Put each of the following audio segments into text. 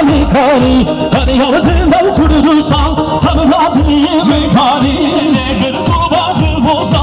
kani kani Hani yavdın Kurdistan Samra dili mekani Neger turbahı boza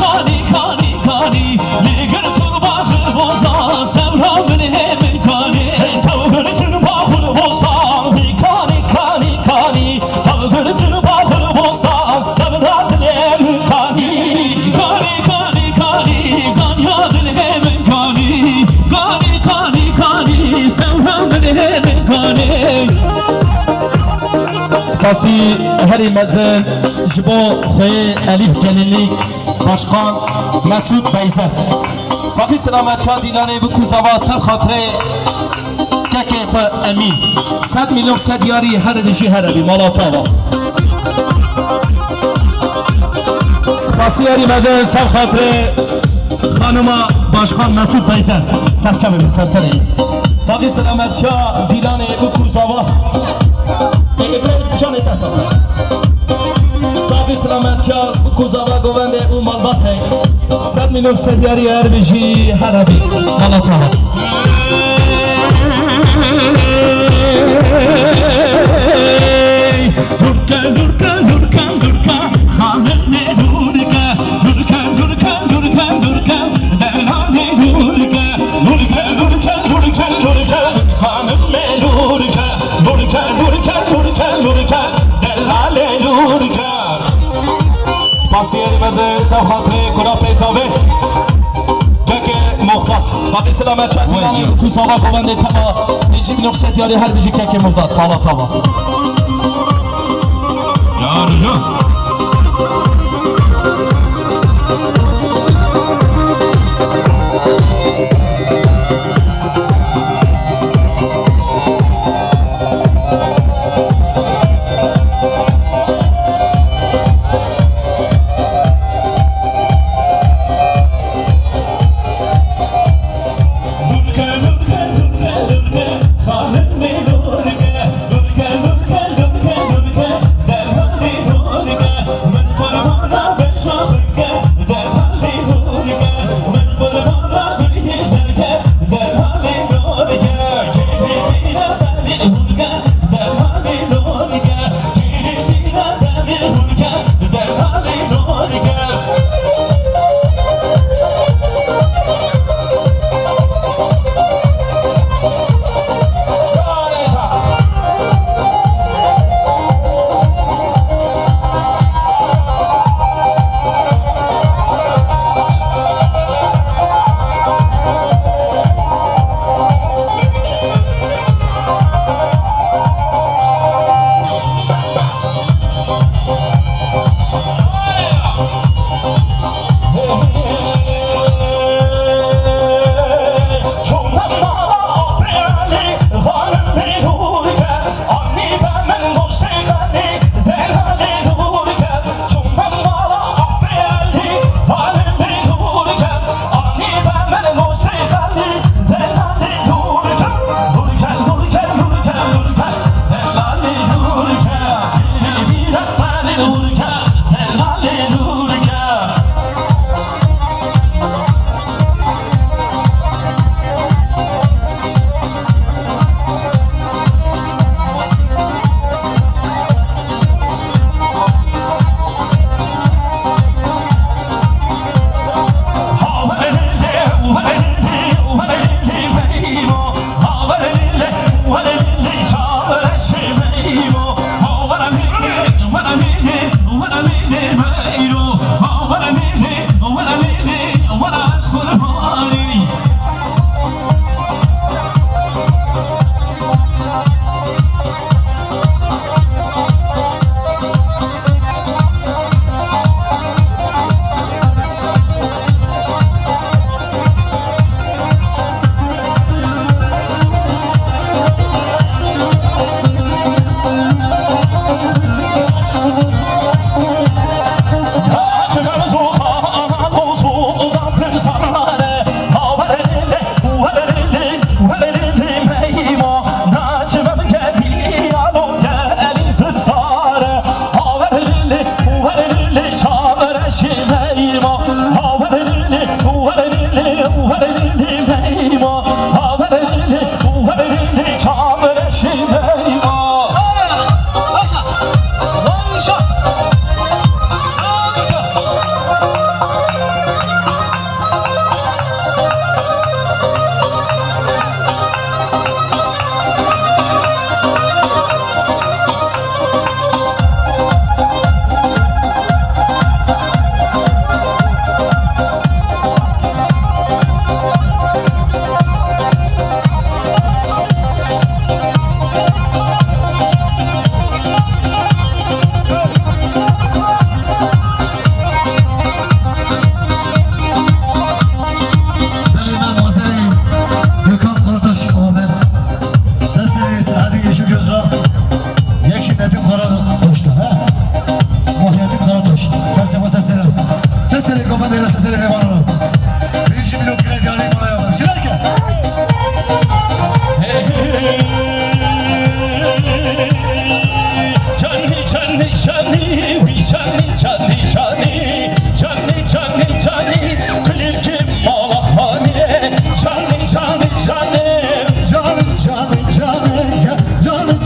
Kani kani kani Neger turbahı boza Samra dili mekani Tavgır turbahı boza Kani kani kani Tavgır turbahı boza Samra dili mekani Kani kani kani Kanya dili mekani Kani kani kani Samra dili mekani Spasi heri mezin Jibo Khoye Elif Gelinlik Başkan Mesut Beyzer Safi selamet çağ dilane bu kuzava ser khatre Keke Khoye Emin 100 milyon sediyari her bişi her evi Malatava Spasi heri mezin ser khatre Hanıma Başkan Mesut Beyzer Serçemimi sersereyi Safi selamet çağ dilane bu kuzava Canı tasavvur Safi selamet ya Kuzava govende u malbate 100 milyon sediyari erbiji harabi Malatava Durka durka durka durka Khanne durka Durka durka durka durka Delane durka Durka durka durka durka Khanne durka Durka durka durka durka Delale durka Spasiyeri meze sevhatri kura pesave Keke muhtat Sabi selamet çatılani Kuzava govende tava 2 milyon sediyari her biji keke muhtat Malatava Ya Rujo Durka Yeşil gözler. Yeşilletin kara doşta. Muhyiyetin kara doşta. Serçeme sesleri. Sesleri kapatıyla sesleri ne var onu. Bir milyon kile canıyım ona yapalım. Şirarken. Canım,